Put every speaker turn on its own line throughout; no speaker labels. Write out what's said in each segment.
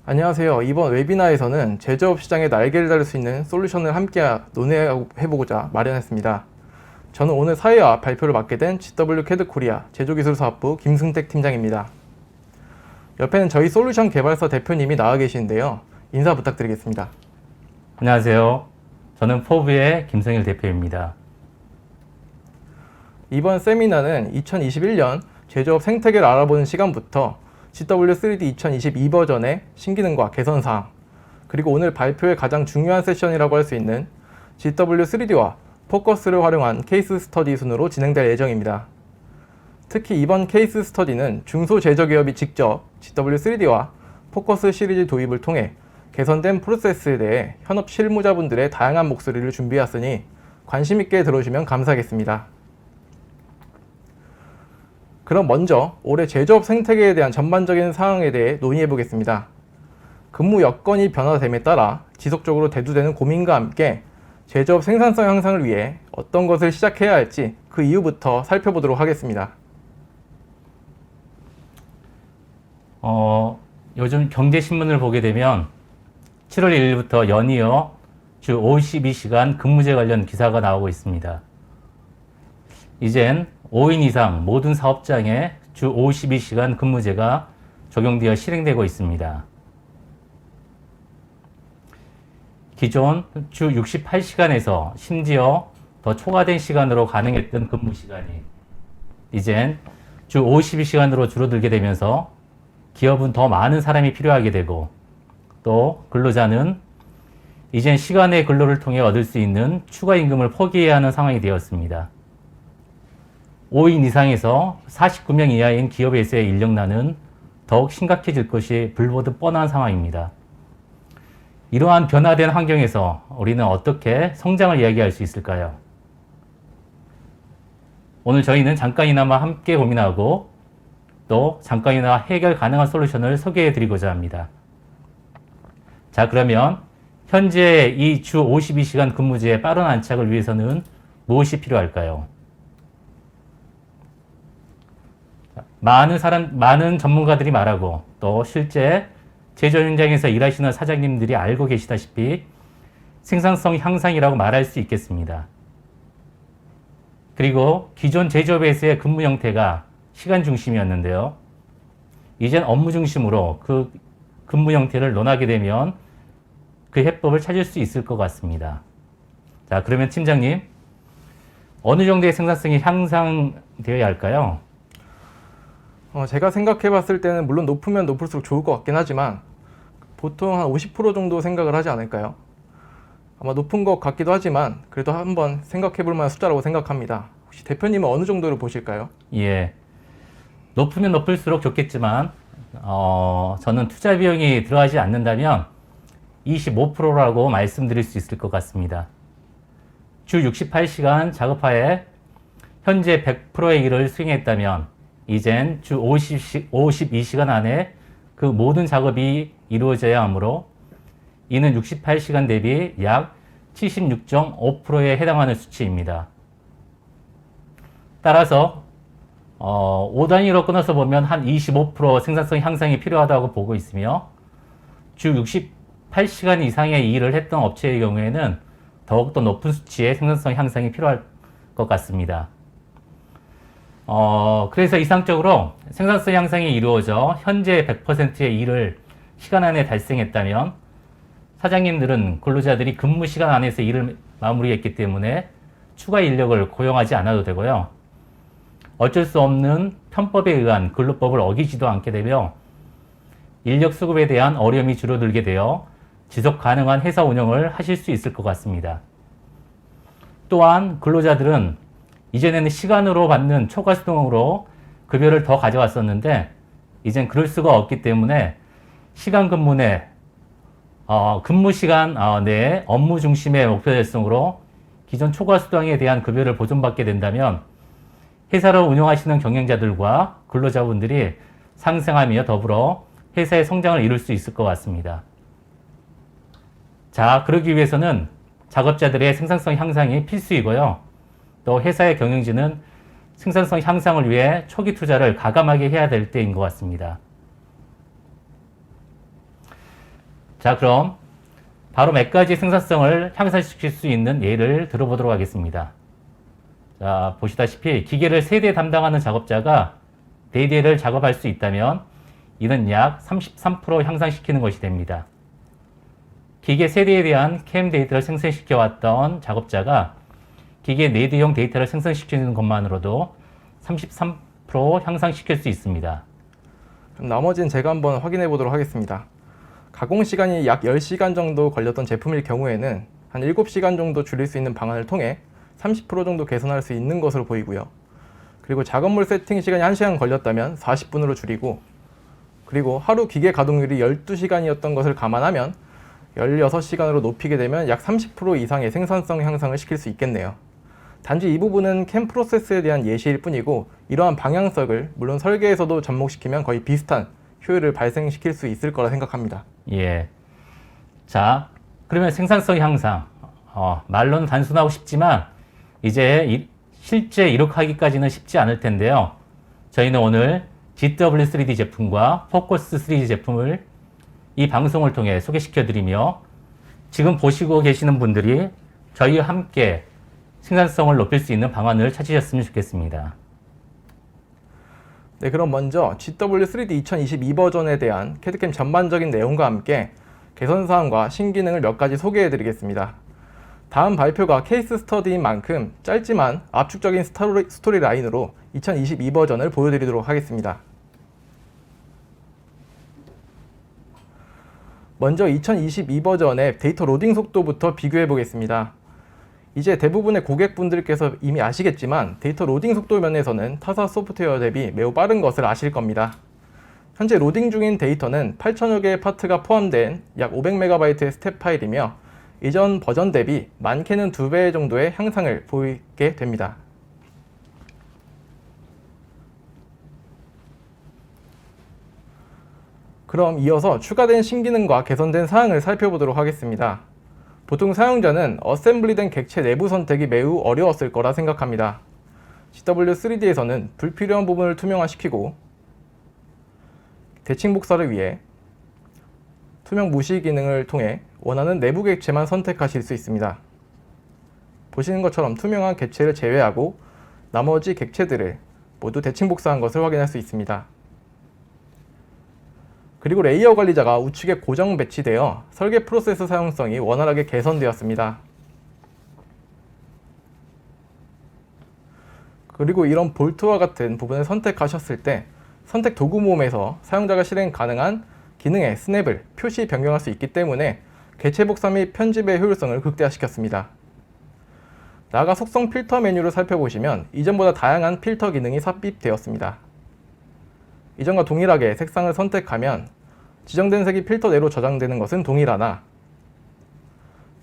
안녕하세요. 이번 웨비나에서는 제조업 시장에 날개를 달 수 있는 솔루션을 함께 논의해보고자 마련했습니다. 저는 오늘 사회와 발표를 맡게 된 GW 캐드 코리아 제조기술사업부 김승택 팀장입니다. 옆에는 저희 솔루션 개발사 대표님이 나와 계시는데요. 인사 부탁드리겠습니다.
안녕하세요. 저는 포브의 김성일 대표입니다.
이번 세미나는 2021년 제조업 생태계를 알아보는 시간부터 GW3D 2022 버전의 신기능과 개선사항, 그리고 오늘 발표의 가장 중요한 세션이라고 할 수 있는 GW3D와 포커스를 활용한 케이스 스터디 순으로 진행될 예정입니다. 특히 이번 케이스 스터디는 중소제조기업이 직접 GW3D와 포커스 시리즈 도입을 통해 개선된 프로세스에 대해 현업 실무자분들의 다양한 목소리를 준비했으니 관심 있게 들어주시면 감사하겠습니다. 그럼 먼저 올해 제조업 생태계에 대한 전반적인 사항에 대해 논의해 보겠습니다. 근무 여건이 변화됨에 따라 지속적으로 대두되는 고민과 함께 제조업 생산성 향상을 위해 어떤 것을 시작해야 할지 그 이유부터 살펴보도록 하겠습니다.
요즘 경제신문을 보게 되면 7월 1일부터 연이어 주 52시간 근무제 관련 기사가 나오고 있습니다. 이젠 5인 이상 모든 사업장에 주 52시간 근무제가 적용되어 실행되고 있습니다. 기존 주 68시간에서 심지어 더 초과된 시간으로 가능했던 근무 시간이 이젠 주 52시간으로 줄어들게 되면서 기업은 더 많은 사람이 필요하게 되고 또 근로자는 이젠 시간의 근로를 통해 얻을 수 있는 추가 임금을 포기해야 하는 상황이 되었습니다. 5인 이상에서 49명 이하인 기업에서의 인력난은 더욱 심각해질 것이 불보듯 뻔한 상황입니다. 이러한 변화된 환경에서 우리는 어떻게 성장을 이야기할 수 있을까요? 오늘 저희는 잠깐이나마 함께 고민하고 또 잠깐이나마 해결 가능한 솔루션을 소개해 드리고자 합니다. 자, 그러면 현재 이 주 52시간 근무제의 빠른 안착을 위해서는 무엇이 필요할까요? 많은 전문가들이 말하고 또 실제 제조 현장에서 일하시는 사장님들이 알고 계시다시피 생산성 향상이라고 말할 수 있겠습니다. 그리고 기존 제조업에서의 근무 형태가 시간 중심이었는데요. 이젠 업무 중심으로 그 근무 형태를 논하게 되면 그 해법을 찾을 수 있을 것 같습니다. 자, 그러면 팀장님, 어느 정도의 생산성이 향상되어야 할까요?
제가 생각해 봤을 때는 물론 높으면 높을수록 좋을 것 같긴 하지만 보통 한 50% 정도 생각을 하지 않을까요? 아마 높은 것 같기도 하지만 그래도 한번 생각해 볼 만한 숫자라고 생각합니다. 혹시 대표님은 어느 정도를 보실까요?
예. 높으면 높을수록 좋겠지만, 저는 투자 비용이 들어가지 않는다면 25%라고 말씀드릴 수 있을 것 같습니다. 주 68시간 작업하에 현재 100%의 일을 수행했다면 이젠 주 52시간 안에 그 모든 작업이 이루어져야 하므로 이는 68시간 대비 약 76.5%에 해당하는 수치입니다. 따라서 5단위로 끊어서 보면 한 25% 생산성 향상이 필요하다고 보고 있으며 주 68시간 이상의 일을 했던 업체의 경우에는 더욱더 높은 수치의 생산성 향상이 필요할 것 같습니다. 그래서 이상적으로 생산성 향상이 이루어져 현재 100%의 일을 시간 안에 달성했다면 사장님들은 근로자들이 근무 시간 안에서 일을 마무리했기 때문에 추가 인력을 고용하지 않아도 되고요. 어쩔 수 없는 편법에 의한 근로법을 어기지도 않게 되며 인력 수급에 대한 어려움이 줄어들게 되어 지속 가능한 회사 운영을 하실 수 있을 것 같습니다. 또한 근로자들은 이전에는 시간으로 받는 초과 수당으로 급여를 더 가져왔었는데 이젠 그럴 수가 없기 때문에 시간 근무 내 근무 시간 내에 업무 중심의 목표 달성으로 기존 초과 수당에 대한 급여를 보존받게 된다면 회사를 운영하시는 경영자들과 근로자분들이 상생하며 더불어 회사의 성장을 이룰 수 있을 것 같습니다. 자, 그러기 위해서는 작업자들의 생산성 향상이 필수이고요. 또 회사의 경영진은 생산성 향상을 위해 초기 투자를 가감하게 해야 될 때인 것 같습니다. 자, 그럼 바로 몇 가지 생산성을 향상시킬 수 있는 예를 들어보도록 하겠습니다. 자, 보시다시피 기계를 3대 담당하는 작업자가 4대를 작업할 수 있다면 이는 약 33% 향상시키는 것이 됩니다. 기계 3대에 대한 캠 데이터를 생성시켜 왔던 작업자가 기계 4대용 데이터를 생성시키는 것만으로도 33% 향상시킬 수 있습니다.
그럼 나머지는 제가 한번 확인해 보도록 하겠습니다. 가공 시간이 약 10시간 정도 걸렸던 제품일 경우에는 한 7시간 정도 줄일 수 있는 방안을 통해 30% 정도 개선할 수 있는 것으로 보이고요. 그리고 작업물 세팅 시간이 1시간 걸렸다면 40분으로 줄이고, 그리고 하루 기계 가동률이 12시간이었던 것을 감안하면 16시간으로 높이게 되면 약 30% 이상의 생산성 향상을 시킬 수 있겠네요. 단지 이 부분은 캠 프로세스에 대한 예시일 뿐이고, 이러한 방향성을 물론 설계에서도 접목시키면 거의 비슷한 효율을 발생시킬 수 있을 거라 생각합니다.
예. 자, 그러면 생산성 향상. 말로는 단순하고 쉽지만 이제 실제 이렇게 하기까지는 쉽지 않을 텐데요. 저희는 오늘 GW3D 제품과 포커스 3D 제품을 이 방송을 통해 소개시켜 드리며 지금 보시고 계시는 분들이 저희와 함께 생산성을 높일 수 있는 방안을 찾으셨으면 좋겠습니다.
네, 그럼 먼저 GW3D 2022 버전에 대한 캐드캠 전반적인 내용과 함께 개선사항과 신기능을 몇 가지 소개해 드리겠습니다. 다음 발표가 케이스 스터디인 만큼 짧지만 압축적인 스토리 라인으로 2022 버전을 보여드리도록 하겠습니다. 먼저 2022 버전의 데이터 로딩 속도부터 비교해 보겠습니다. 이제 대부분의 고객분들께서 이미 아시겠지만 데이터 로딩 속도 면에서는 타사 소프트웨어 대비 매우 빠른 것을 아실 겁니다. 현재 로딩 중인 데이터는 8,000여 개의 파트가 포함된 약 500MB의 스텝 파일이며 이전 버전 대비 많게는 2배 정도의 향상을 보이게 됩니다. 그럼 이어서 추가된 신기능과 개선된 사항을 살펴보도록 하겠습니다. 보통 사용자는 어셈블리된 객체 내부 선택이 매우 어려웠을 거라 생각합니다. GW3D에서는 불필요한 부분을 투명화시키고 대칭 복사를 위해 투명 무시 기능을 통해 원하는 내부 객체만 선택하실 수 있습니다. 보시는 것처럼 투명한 객체를 제외하고 나머지 객체들을 모두 대칭 복사한 것을 확인할 수 있습니다. 그리고 레이어 관리자가 우측에 고정 배치되어 설계 프로세스 사용성이 원활하게 개선되었습니다. 그리고 이런 볼트와 같은 부분을 선택하셨을 때 선택 도구 모음에서 사용자가 실행 가능한 기능의 스냅을 표시 변경할 수 있기 때문에 객체 복사 및 편집의 효율성을 극대화시켰습니다. 나아가 속성 필터 메뉴를 살펴보시면 이전보다 다양한 필터 기능이 삽입되었습니다. 이전과 동일하게 색상을 선택하면 지정된 색이 필터 내로 저장되는 것은 동일하나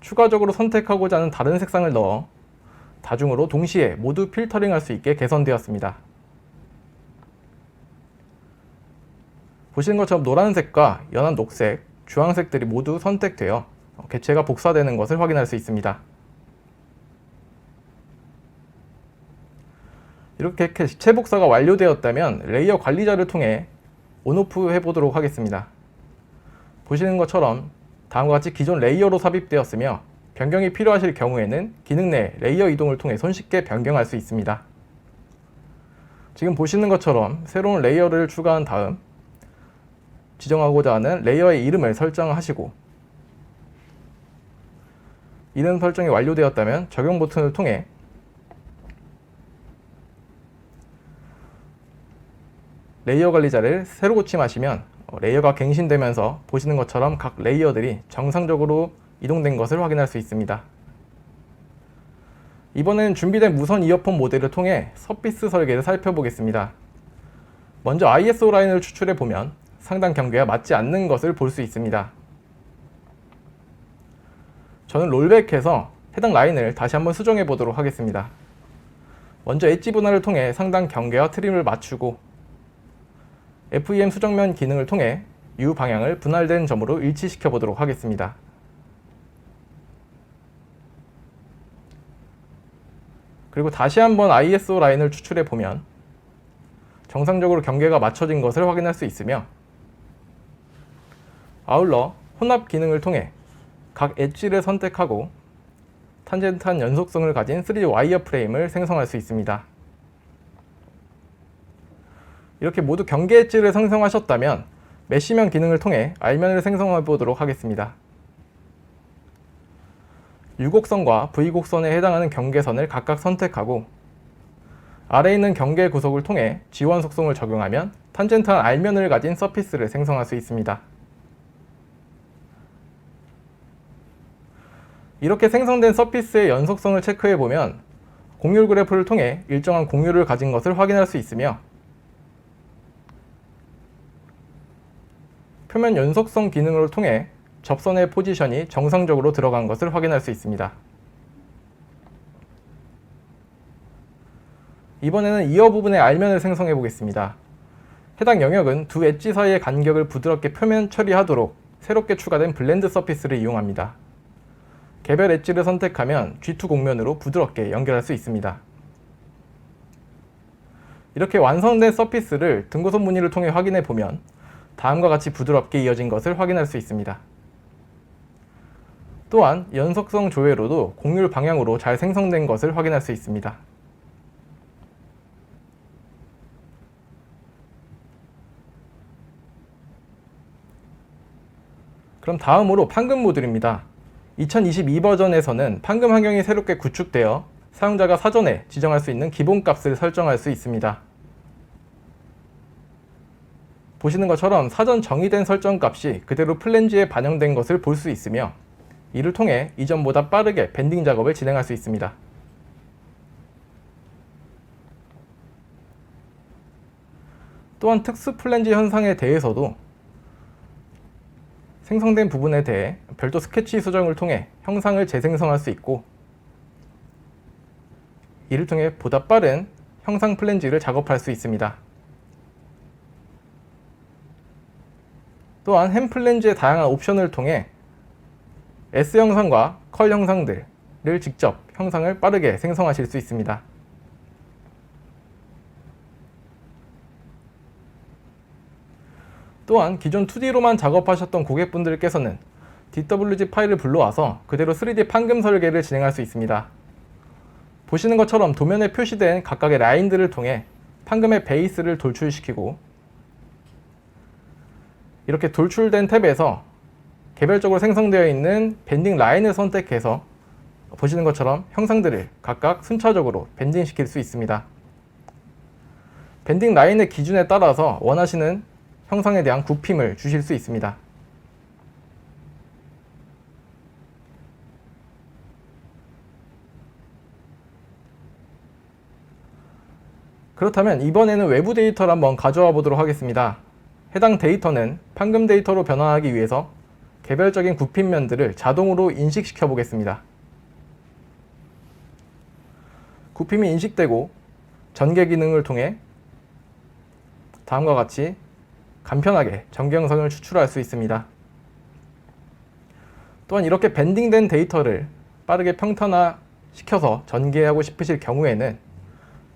추가적으로 선택하고자 하는 다른 색상을 넣어 다중으로 동시에 모두 필터링할 수 있게 개선되었습니다. 보시는 것처럼 노란색과 연한 녹색, 주황색들이 모두 선택되어 객체가 복사되는 것을 확인할 수 있습니다. 이렇게 객체 복사가 완료되었다면 레이어 관리자를 통해 온오프 해보도록 하겠습니다. 보시는 것처럼 다음과 같이 기존 레이어로 삽입되었으며 변경이 필요하실 경우에는 기능 내 레이어 이동을 통해 손쉽게 변경할 수 있습니다. 지금 보시는 것처럼 새로운 레이어를 추가한 다음 지정하고자 하는 레이어의 이름을 설정하시고 이름 설정이 완료되었다면 적용 버튼을 통해 레이어 관리자를 새로 고침하시면 레이어가 갱신되면서 보시는 것처럼 각 레이어들이 정상적으로 이동된 것을 확인할 수 있습니다. 이번엔 준비된 무선 이어폰 모델을 통해 서피스 설계를 살펴보겠습니다. 먼저 ISO 라인을 추출해 보면 상단 경계와 맞지 않는 것을 볼 수 있습니다. 저는 롤백해서 해당 라인을 다시 한번 수정해 보도록 하겠습니다. 먼저 엣지 분할을 통해 상단 경계와 트림을 맞추고 FEM 수정면 기능을 통해 U 방향을 분할된 점으로 일치시켜 보도록 하겠습니다. 그리고 다시 한번 ISO 라인을 추출해 보면 정상적으로 경계가 맞춰진 것을 확인할 수 있으며 아울러 혼합 기능을 통해 각 엣지를 선택하고 탄젠트한 연속성을 가진 3D 와이어 프레임을 생성할 수 있습니다. 이렇게 모두 경계 엣지를 생성하셨다면 메쉬면 기능을 통해 R면을 생성해 보도록 하겠습니다. U곡선과 V곡선에 해당하는 경계선을 각각 선택하고 아래에 있는 경계 구속을 통해 지원 속성을 적용하면 탄젠트한 R면을 가진 서피스를 생성할 수 있습니다. 이렇게 생성된 서피스의 연속성을 체크해보면 공률 그래프를 통해 일정한 공률을 가진 것을 확인할 수 있으며 표면 연속성 기능을 통해 접선의 포지션이 정상적으로 들어간 것을 확인할 수 있습니다. 이번에는 이어 부분의 R면을 생성해 보겠습니다. 해당 영역은 두 엣지 사이의 간격을 부드럽게 표면 처리하도록 새롭게 추가된 블렌드 서피스를 이용합니다. 개별 엣지를 선택하면 G2 곡면으로 부드럽게 연결할 수 있습니다. 이렇게 완성된 서피스를 등고선 무늬를 통해 확인해 보면 다음과 같이 부드럽게 이어진 것을 확인할 수 있습니다. 또한 연속성 조회로도 공률 방향으로 잘 생성된 것을 확인할 수 있습니다. 그럼 다음으로 판금 모듈입니다. 2022 버전에서는 판금 환경이 새롭게 구축되어 사용자가 사전에 지정할 수 있는 기본값을 설정할 수 있습니다. 보시는 것처럼 사전 정의된 설정값이 그대로 플랜지에 반영된 것을 볼 수 있으며 이를 통해 이전보다 빠르게 밴딩 작업을 진행할 수 있습니다. 또한 특수 플랜지 현상에 대해서도 생성된 부분에 대해 별도 스케치 수정을 통해 형상을 재생성할 수 있고 이를 통해 보다 빠른 형상 플랜지를 작업할 수 있습니다. 또한 햄 플랜지의 다양한 옵션을 통해 S 형상과 컬 형상들을 직접 형상을 빠르게 생성하실 수 있습니다. 또한 기존 2D로만 작업하셨던 고객분들께서는 DWG 파일을 불러와서 그대로 3D 판금 설계를 진행할 수 있습니다. 보시는 것처럼 도면에 표시된 각각의 라인들을 통해 판금의 베이스를 돌출시키고 이렇게 돌출된 탭에서 개별적으로 생성되어 있는 밴딩 라인을 선택해서 보시는 것처럼 형상들을 각각 순차적으로 밴딩시킬 수 있습니다. 밴딩 라인의 기준에 따라서 원하시는 형상에 대한 굽힘을 주실 수 있습니다. 그렇다면 이번에는 외부 데이터를 한번 가져와 보도록 하겠습니다. 해당 데이터는 판금 데이터로 변환하기 위해서 개별적인 굽힘면들을 자동으로 인식시켜 보겠습니다. 굽힘이 인식되고 전개 기능을 통해 다음과 같이 간편하게 전개 영상을 추출할 수 있습니다. 또한 이렇게 밴딩된 데이터를 빠르게 평탄화시켜서 전개하고 싶으실 경우에는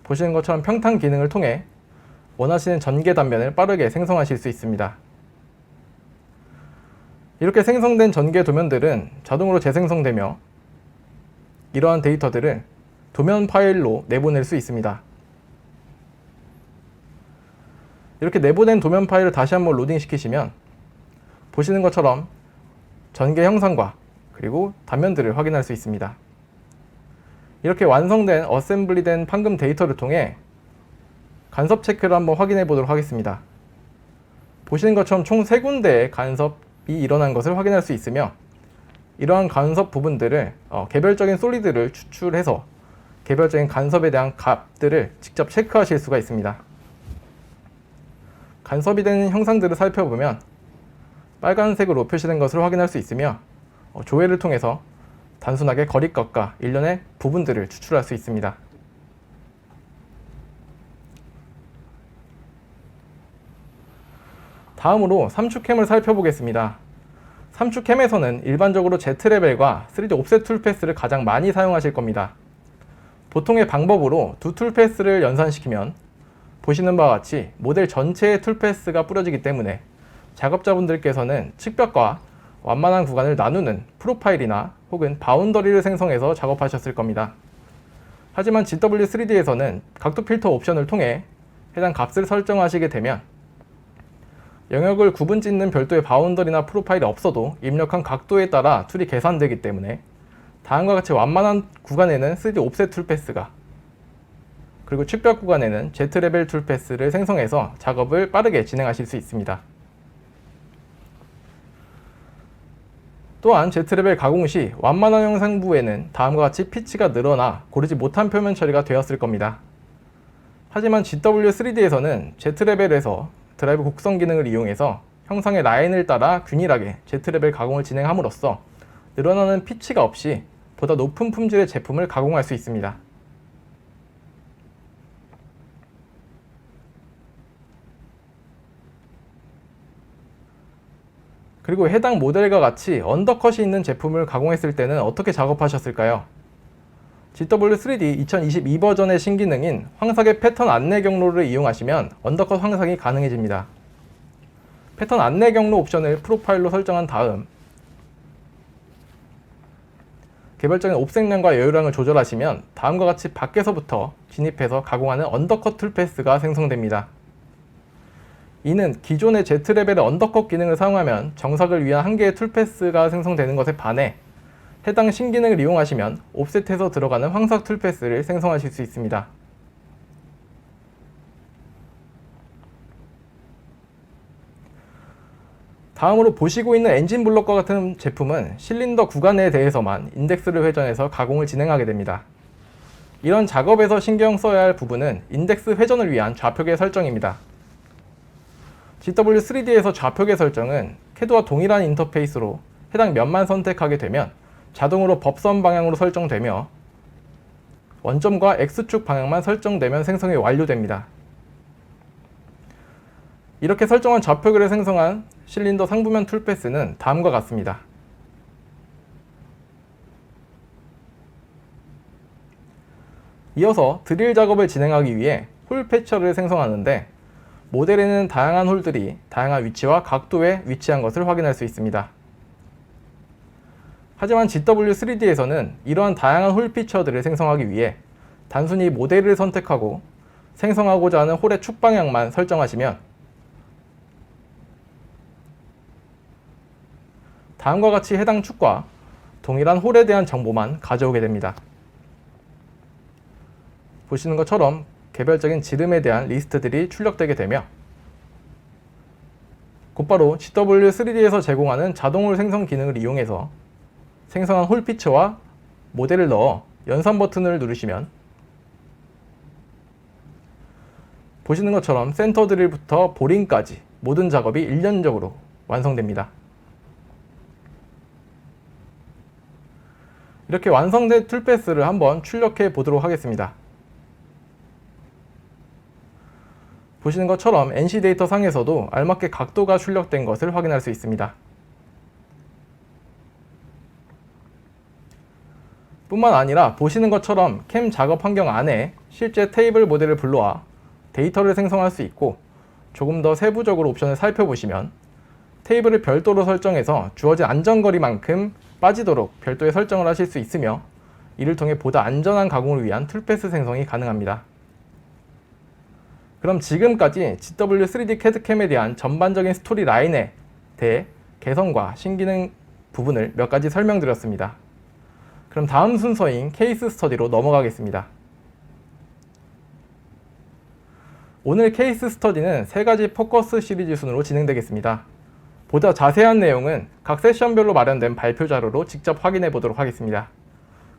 보시는 것처럼 평탄 기능을 통해 원하시는 전개 단면을 빠르게 생성하실 수 있습니다. 이렇게 생성된 전개 도면들은 자동으로 재생성되며 이러한 데이터들을 도면 파일로 내보낼 수 있습니다. 이렇게 내보낸 도면 파일을 다시 한번 로딩 시키시면 보시는 것처럼 전개 형상과 그리고 단면들을 확인할 수 있습니다. 이렇게 완성된 어셈블리된 판금 데이터를 통해 간섭 체크를 한번 확인해 보도록 하겠습니다. 보시는 것처럼 총 3군데의 간섭이 일어난 것을 확인할 수 있으며 이러한 간섭 부분들을 개별적인 솔리드를 추출해서 개별적인 간섭에 대한 값들을 직접 체크하실 수가 있습니다. 간섭이 되는 형상들을 살펴보면 빨간색으로 표시된 것을 확인할 수 있으며 조회를 통해서 단순하게 거리값과 일련의 부분들을 추출할 수 있습니다. 다음으로 3축캠을 살펴보겠습니다. 3축캠에서는 일반적으로 Z레벨과 3D 옵셋 툴패스를 가장 많이 사용하실 겁니다. 보통의 방법으로 두 툴패스를 연산시키면 보시는 바와 같이 모델 전체의 툴패스가 뿌려지기 때문에 작업자분들께서는 측벽과 완만한 구간을 나누는 프로파일이나 혹은 바운더리를 생성해서 작업하셨을 겁니다. 하지만 GW3D에서는 각도 필터 옵션을 통해 해당 값을 설정하시게 되면 영역을 구분 짓는 별도의 바운더리나 프로파일이 없어도 입력한 각도에 따라 툴이 계산되기 때문에 다음과 같이 완만한 구간에는 3D 옵셋 툴패스가, 그리고 축벽 구간에는 Z레벨 툴패스를 생성해서 작업을 빠르게 진행하실 수 있습니다. 또한 Z레벨 가공 시 완만한 영상부에는 다음과 같이 피치가 늘어나 고르지 못한 표면 처리가 되었을 겁니다. 하지만 GW3D에서는 Z레벨에서 드라이브 곡선 기능을 이용해서 형상의 라인을 따라 균일하게 Z레벨 가공을 진행함으로써 늘어나는 피치가 없이 보다 높은 품질의 제품을 가공할 수 있습니다. 그리고 해당 모델과 같이 언더컷이 있는 제품을 가공했을 때는 어떻게 작업하셨을까요? GW3D 2022 버전의 신기능인 황삭의 패턴 안내 경로를 이용하시면 언더컷 황삭이 가능해집니다. 패턴 안내 경로 옵션을 프로파일로 설정한 다음 개별적인 옵색량과 여유량을 조절하시면 다음과 같이 밖에서부터 진입해서 가공하는 언더컷 툴패스가 생성됩니다. 이는 기존의 Z레벨의 언더컷 기능을 사용하면 정삭을 위한 한 개의 툴패스가 생성되는 것에 반해 해당 신기능을 이용하시면 옵셋에서 들어가는 황삭 툴패스를 생성하실 수 있습니다. 다음으로 보시고 있는 엔진 블럭과 같은 제품은 실린더 구간에 대해서만 인덱스를 회전해서 가공을 진행하게 됩니다. 이런 작업에서 신경 써야 할 부분은 인덱스 회전을 위한 좌표계 설정입니다. GW3D에서 좌표계 설정은 CAD와 동일한 인터페이스로 해당 면만 선택하게 되면 자동으로 법선 방향으로 설정되며 원점과 X축 방향만 설정되면 생성이 완료됩니다. 이렇게 설정한 좌표계를 생성한 실린더 상부면 툴패스는 다음과 같습니다. 이어서 드릴 작업을 진행하기 위해 홀 패처를 생성하는데 모델에는 다양한 홀들이 다양한 위치와 각도에 위치한 것을 확인할 수 있습니다. 하지만 GW3D에서는 이러한 다양한 홀 피처들을 생성하기 위해 단순히 모델을 선택하고 생성하고자 하는 홀의 축 방향만 설정하시면 다음과 같이 해당 축과 동일한 홀에 대한 정보만 가져오게 됩니다. 보시는 것처럼 개별적인 지름에 대한 리스트들이 출력되게 되며 곧바로 GW3D에서 제공하는 자동홀 생성 기능을 이용해서 생성한 홀 피처와 모델을 넣어 연산 버튼을 누르시면 보시는 것처럼 센터 드릴부터 보링까지 모든 작업이 일련적으로 완성됩니다. 이렇게 완성된 툴패스를 한번 출력해 보도록 하겠습니다. 보시는 것처럼 NC 데이터 상에서도 알맞게 각도가 출력된 것을 확인할 수 있습니다. 뿐만 아니라 보시는 것처럼 캠 작업 환경 안에 실제 테이블 모델을 불러와 데이터를 생성할 수 있고 조금 더 세부적으로 옵션을 살펴보시면 테이블을 별도로 설정해서 주어진 안전거리만큼 빠지도록 별도의 설정을 하실 수 있으며 이를 통해 보다 안전한 가공을 위한 툴패스 생성이 가능합니다. 그럼 지금까지 GW3D CAD/CAM에 대한 전반적인 스토리 라인에 대해 개선과 신기능 부분을 몇 가지 설명드렸습니다. 그럼 다음 순서인 케이스 스터디로 넘어가겠습니다. 오늘 케이스 스터디는 3가지 포커스 시리즈 순으로 진행되겠습니다. 보다 자세한 내용은 각 세션별로 마련된 발표 자료로 직접 확인해 보도록 하겠습니다.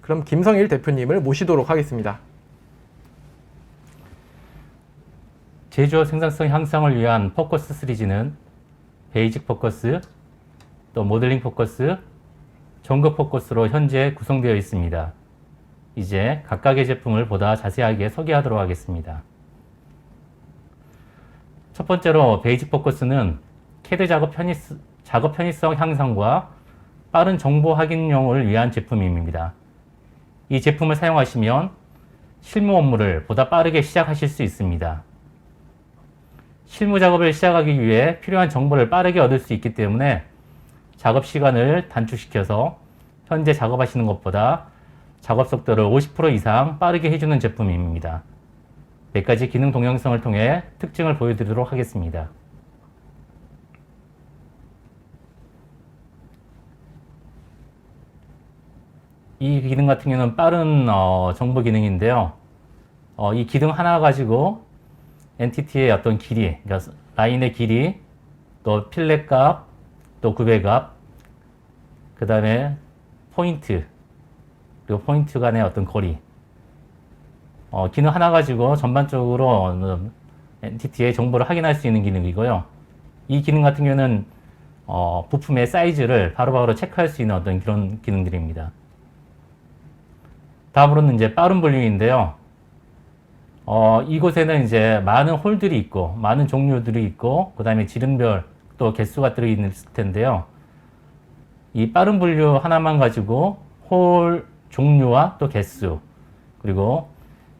그럼 김성일 대표님을 모시도록 하겠습니다.
제조업 생산성 향상을 위한 포커스 시리즈는 베이직 포커스, 또 모델링 포커스, 전극 포커스로 현재 구성되어 있습니다. 이제 각각의 제품을 보다 자세하게 소개하도록 하겠습니다. 첫 번째로 베이직 포커스는 CAD 작업 편의성 향상과 빠른 정보 확인용을 위한 제품입니다. 이 제품을 사용하시면 실무 업무를 보다 빠르게 시작하실 수 있습니다. 실무 작업을 시작하기 위해 필요한 정보를 빠르게 얻을 수 있기 때문에 작업 시간을 단축시켜서 현재 작업하시는 것보다 작업 속도를 50% 이상 빠르게 해주는 제품입니다. 몇 가지 기능 동영상을 통해 특징을 보여드리도록 하겠습니다. 이 기능 같은 경우는 빠른 정보 기능인데요. 이 기능 하나 가지고 엔티티의 어떤 길이, 그러니까 라인의 길이, 또 필렛 값, 또 구배 값, 그 다음에 포인트, 그리고 포인트 간의 어떤 거리, 기능 하나 가지고 전반적으로 엔티티의 정보를 확인할 수 있는 기능이고요. 이 기능 같은 경우는 부품의 사이즈를 바로바로 체크할 수 있는 어떤 그런 기능들입니다. 다음으로는 이제 빠른 분류인데요. 이곳에는 이제 많은 홀들이 있고, 많은 종류들이 있고, 그 다음에 지름별 또 개수가 들어있을 텐데요. 이 빠른 분류 하나만 가지고 홀 종류와 또 개수, 그리고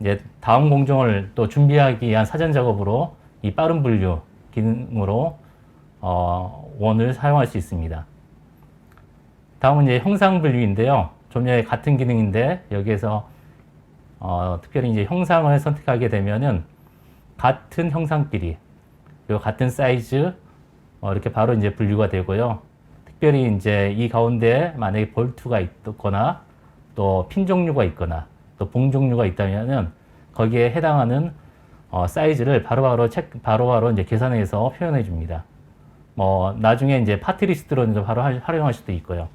이제 다음 공정을 또 준비하기 위한 사전 작업으로 이 빠른 분류 기능으로 원을 사용할 수 있습니다. 다음은 이제 형상 분류인데요. 좀 전에 같은 기능인데 여기에서 특별히 이제 형상을 선택하게 되면은 같은 형상끼리 그리고 같은 사이즈 이렇게 바로 이제 분류가 되고요. 특별히 이제 이 가운데 만약에 볼트가 있거나 또 핀 종류가 있거나 또 봉 종류가 있다면은 거기에 해당하는 사이즈를 바로바로 이제 계산해서 표현해 줍니다. 나중에 이제 파트 리스트로 이제 바로 활용할 수도 있고요.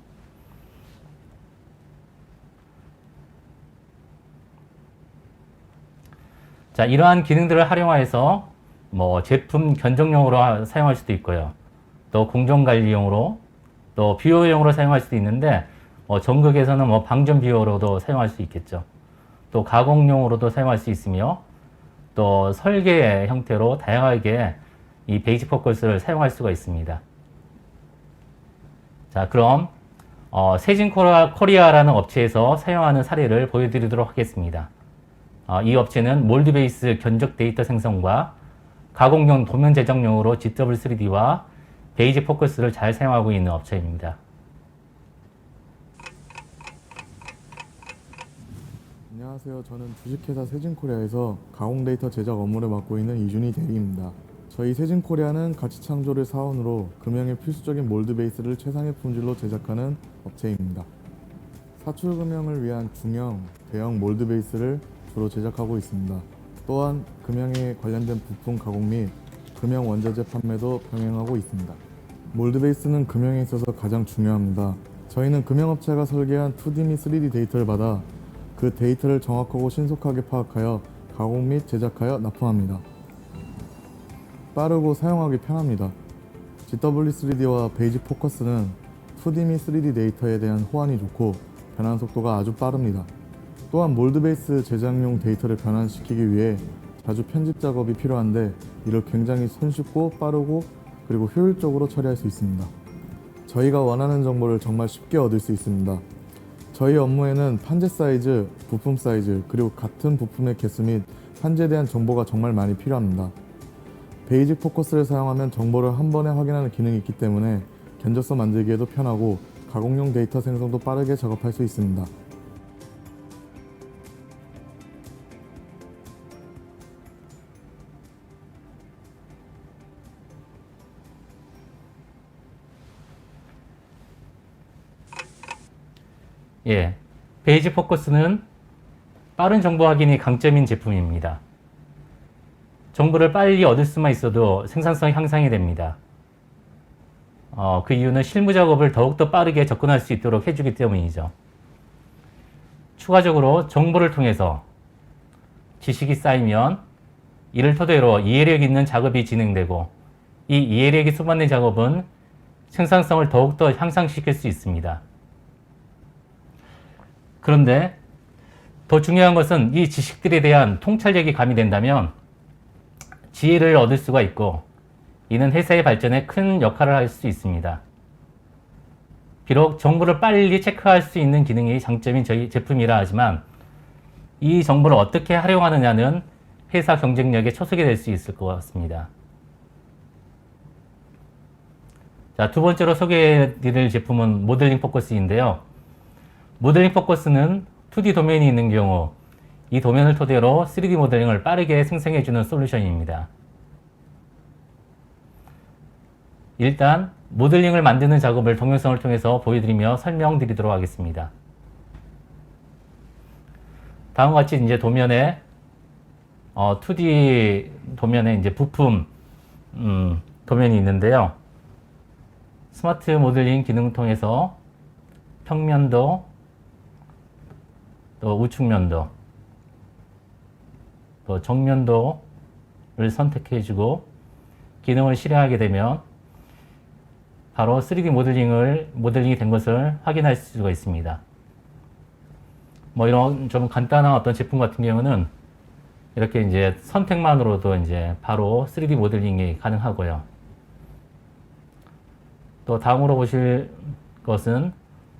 자, 이러한 기능들을 활용하여서 제품 견적용으로 사용할 수도 있고요. 또 공정관리용으로, 또 비효용으로 사용할 수도 있는데, 전극에서는 방전 비효로도 사용할 수 있겠죠. 또 가공용으로도 사용할 수 있으며, 또 설계 형태로 다양하게 이 베이직 포커스를 사용할 수가 있습니다. 자, 그럼 세진 코리아라는 업체에서 사용하는 사례를 보여드리도록 하겠습니다. 이 업체는 몰드 베이스 견적 데이터 생성과 가공용 도면 제작용으로 GW3D와 베이직 포커스를 잘 사용하고 있는 업체입니다.
안녕하세요. 저는 주식회사 세진코리아에서 가공 데이터 제작 업무를 맡고 있는 이준희 대리입니다. 저희 세진코리아는 가치 창조를 사원으로 금형의 필수적인 몰드 베이스를 최상의 품질로 제작하는 업체입니다. 사출 금형을 위한 중형, 대형 몰드 베이스를 주로 제작하고 있습니다. 또한 금형에 관련된 부품 가공 및 금형 원자재 판매도 병행하고 있습니다. 몰드 베이스는 금형에 있어서 가장 중요합니다. 저희는 금형업체가 설계한 2D 및 3D 데이터를 받아 그 데이터를 정확하고 신속하게 파악하여 가공 및 제작하여 납품합니다. 빠르고 사용하기 편합니다. GW3D와 베이직 포커스는 2D 및 3D 데이터에 대한 호환이 좋고 변환 속도가 아주 빠릅니다. 또한 몰드 베이스 제작용 데이터를 변환시키기 위해 자주 편집 작업이 필요한데 이를 굉장히 손쉽고 빠르고 그리고 효율적으로 처리할 수 있습니다. 저희가 원하는 정보를 정말 쉽게 얻을 수 있습니다. 저희 업무에는 판재 사이즈, 부품 사이즈, 그리고 같은 부품의 개수 및 판재에 대한 정보가 정말 많이 필요합니다. 베이직 포커스를 사용하면 정보를 한 번에 확인하는 기능이 있기 때문에 견적서 만들기에도 편하고 가공용 데이터 생성도 빠르게 작업할 수 있습니다.
예, 베이직 포커스는 빠른 정보 확인이 강점인 제품입니다. 정보를 빨리 얻을 수만 있어도 생산성 향상이 됩니다. 그 이유는 실무 작업을 더욱더 빠르게 접근할 수 있도록 해주기 때문이죠. 추가적으로 정보를 통해서 지식이 쌓이면 이를 토대로 이해력 있는 작업이 진행되고 이 이해력이 수반된 작업은 생산성을 더욱더 향상시킬 수 있습니다. 그런데 더 중요한 것은 이 지식들에 대한 통찰력이 가미된다면 지혜를 얻을 수가 있고 이는 회사의 발전에 큰 역할을 할 수 있습니다. 비록 정보를 빨리 체크할 수 있는 기능이 장점인 저희 제품이라 하지만 이 정보를 어떻게 활용하느냐는 회사 경쟁력의 초석이 될 수 있을 것 같습니다. 자, 두 번째로 소개해드릴 제품은 모델링 포커스인데요. 모델링 포커스는 2D 도면이 있는 경우 이 도면을 토대로 3D 모델링을 빠르게 생성해주는 솔루션입니다. 일단 모델링을 만드는 작업을 동영상을 통해서 보여드리며 설명드리도록 하겠습니다. 다음과 같이 이제 도면에 2D 도면에 이제 부품 도면이 있는데요. 스마트 모델링 기능을 통해서 평면도, 또 우측면도, 또 정면도를 선택해주고 기능을 실행하게 되면 바로 3D 모델링이 된 것을 확인할 수가 있습니다. 뭐 이런 좀 간단한 어떤 제품 같은 경우는 이렇게 이제 선택만으로도 이제 바로 3D 모델링이 가능하고요. 또 다음으로 보실 것은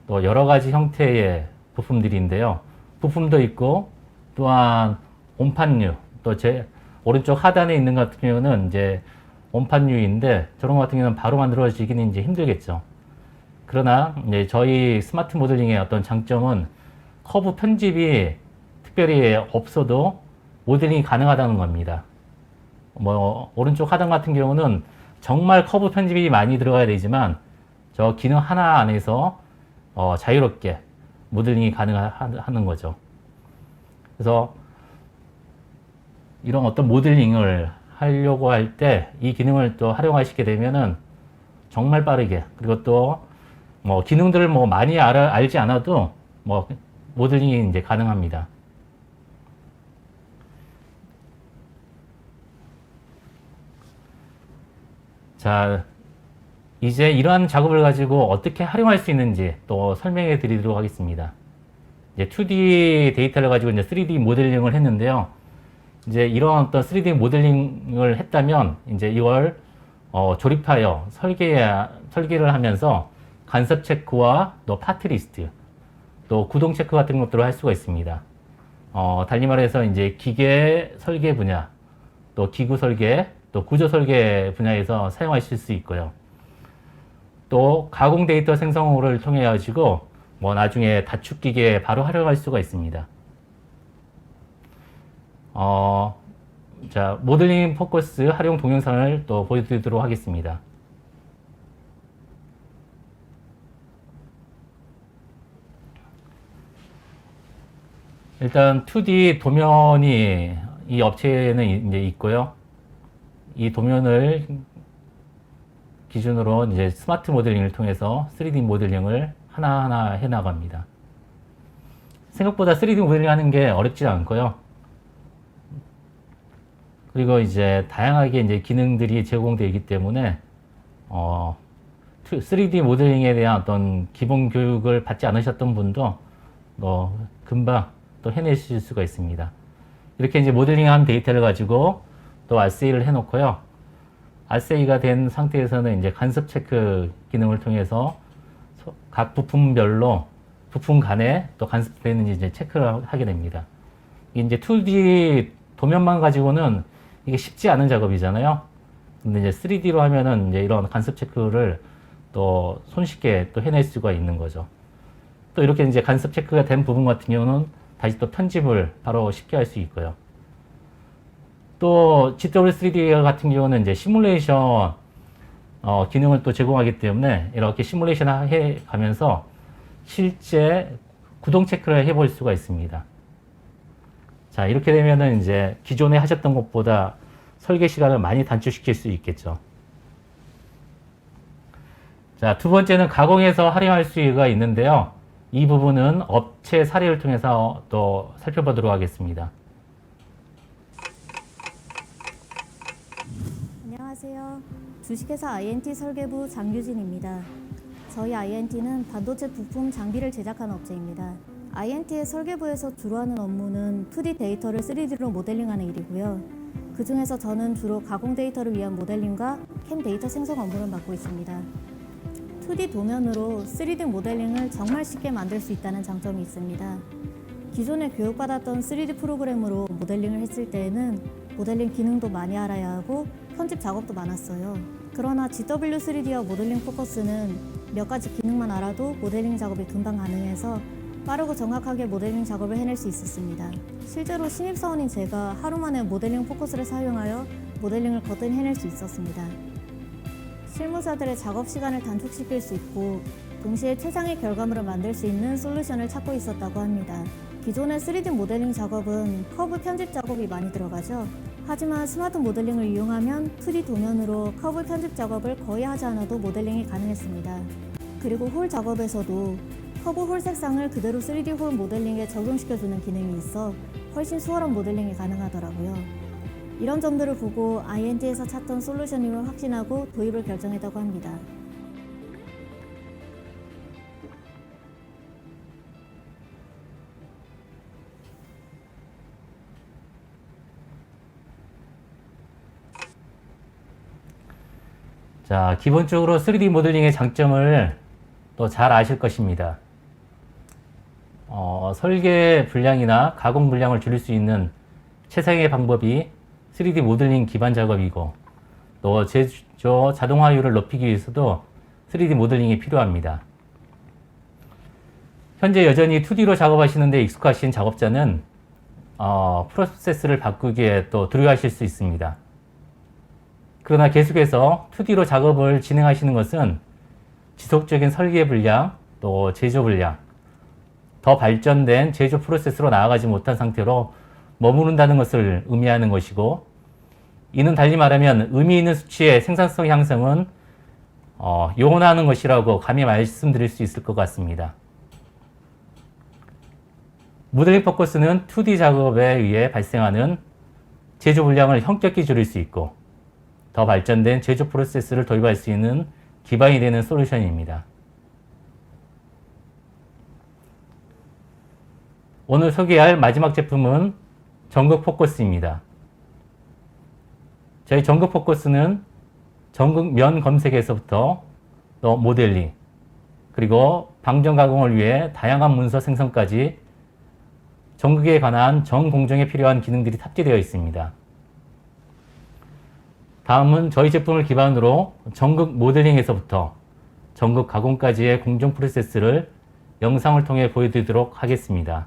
또 여러 가지 형태의 부품들인데요. 부품도 있고 또한 온판류, 또 제 오른쪽 하단에 있는 것 같은 경우는 이제 온판류인데 저런 것 같은 경우는 바로 만들어지기는 이제 힘들겠죠. 그러나 이제 저희 스마트 모델링의 어떤 장점은 커브 편집이 특별히 없어도 모델링이 가능하다는 겁니다. 뭐 오른쪽 하단 같은 경우는 정말 커브 편집이 많이 들어가야 되지만 저 기능 하나 안에서 자유롭게 모델링이 가능하는 거죠. 그래서 이런 어떤 모델링을 하려고 할 때 이 기능을 또 활용하시게 되면은 정말 빠르게, 그리고 또 뭐 기능들을 뭐 많이 알지 않아도 뭐 모델링이 이제 가능합니다. 자, 이제 이러한 작업을 가지고 어떻게 활용할 수 있는지 또 설명해 드리도록 하겠습니다. 이제 2D 데이터를 가지고 이제 3D 모델링을 했는데요. 이제 이런 어떤 3D 모델링을 했다면 이제 이걸 조립하여 설계를 하면서 간섭 체크와 또 파트 리스트, 또 구동 체크 같은 것들을 할 수가 있습니다. 달리 말해서 이제 기계 설계 분야, 또 기구 설계, 또 구조 설계 분야에서 사용하실 수 있고요. 또 가공 데이터 생성을 통해 가지고 뭐 나중에 다축 기계에 바로 활용할 수가 있습니다. 자, 모델링 포커스 활용 동영상을 또 보여드리도록 하겠습니다. 일단 2D 도면이 이 업체에는 이제 있고요. 이 도면을 기준으로 이제 스마트 모델링을 통해서 3D 모델링을 하나하나 해 나갑니다. 생각보다 3D 모델링 하는 게 어렵지 않고요. 그리고 이제 다양하게 이제 기능들이 제공되어 있기 때문에 3D 모델링에 대한 어떤 기본 교육을 받지 않으셨던 분도 금방 또 해내실 수가 있습니다. 이렇게 이제 모델링한 데이터를 가지고 또 RCA를 해놓고요. RCA가 된 상태에서는 이제 간섭 체크 기능을 통해서 각 부품별로 부품 간에 또 간섭되는지 이제 체크를 하게 됩니다. 이제 2D 도면만 가지고는 이게 쉽지 않은 작업이잖아요. 근데 이제 3D로 하면은 이제 이런 간섭 체크를 또 손쉽게 또 해낼 수가 있는 거죠. 또 이렇게 이제 간섭 체크가 된 부분 같은 경우는 다시 또 편집을 바로 쉽게 할 수 있고요. 또 GW3D 같은 경우는 이제 시뮬레이션 기능을 또 제공하기 때문에 이렇게 시뮬레이션 해 가면서 실제 구동 체크를 해볼 수가 있습니다. 자, 이렇게 되면은 이제 기존에 하셨던 것보다 설계 시간을 많이 단축시킬 수 있겠죠. 자, 두 번째는 가공해서 활용할 수가 있는데요. 이 부분은 업체 사례를 통해서 또 살펴보도록 하겠습니다.
안녕하세요. 주식회사 INT 설계부 장유진입니다. 저희 INT는 반도체 부품 장비를 제작하는 업체입니다. INT의 설계부에서 주로 하는 업무는 2D 데이터를 3D로 모델링하는 일이고요. 그 중에서 저는 주로 가공 데이터를 위한 모델링과 캠 데이터 생성 업무를 맡고 있습니다. 2D 도면으로 3D 모델링을 정말 쉽게 만들 수 있다는 장점이 있습니다. 기존에 교육받았던 3D 프로그램으로 모델링을 했을 때에는 모델링 기능도 많이 알아야 하고 편집 작업도 많았어요. 그러나 GW3D와 모델링 포커스는 몇 가지 기능만 알아도 모델링 작업이 금방 가능해서 빠르고 정확하게 모델링 작업을 해낼 수 있었습니다. 실제로 신입사원인 제가 하루 만에 모델링 포커스를 사용하여 모델링을 거뜬히 해낼 수 있었습니다. 실무자들의 작업 시간을 단축시킬 수 있고 동시에 최상의 결과물을 만들 수 있는 솔루션을 찾고 있었다고 합니다. 기존의 3D 모델링 작업은 커브 편집 작업이 많이 들어가죠. 하지만 스마트 모델링을 이용하면 2D 도면으로 커브 편집 작업을 거의 하지 않아도 모델링이 가능했습니다. 그리고 홀 작업에서도 커브 홀 색상을 그대로 3D 홀 모델링에 적용시켜주는 기능이 있어 훨씬 수월한 모델링이 가능하더라고요. 이런 점들을 보고 INT에서 찾던 솔루션임을 확신하고 도입을 결정했다고 합니다.
자, 기본적으로 3D 모델링의 장점을 또 잘 아실 것입니다. 설계 분량이나 가공 분량을 줄일 수 있는 최상의 방법이 3D 모델링 기반 작업이고, 또 제조 자동화율을 높이기 위해서도 3D 모델링이 필요합니다. 현재 여전히 2D로 작업하시는데 익숙하신 작업자는 프로세스를 바꾸기에 또 두려워하실 수 있습니다. 그러나 계속해서 2D로 작업을 진행하시는 것은 지속적인 설계 분량, 또 제조 분량, 더 발전된 제조 프로세스로 나아가지 못한 상태로 머무른다는 것을 의미하는 것이고, 이는 달리 말하면 의미 있는 수치의 생산성 향상은 요원하는 것이라고 감히 말씀드릴 수 있을 것 같습니다. 모델링 포커스는 2D 작업에 의해 발생하는 제조 분량을 현격히 줄일 수 있고, 더 발전된 제조 프로세스를 도입할 수 있는 기반이 되는 솔루션입니다. 오늘 소개할 마지막 제품은 전극 포커스입니다. 저희 전극 포커스는 전극 면 검색에서부터 또 모델링, 그리고 방정 가공을 위해 다양한 문서 생성까지 전극에 관한 전 공정에 필요한 기능들이 탑재되어 있습니다. 다음은 저희 제품을 기반으로 전극 모델링에서부터 전극 가공까지의 공정 프로세스를 영상을 통해 보여드리도록 하겠습니다.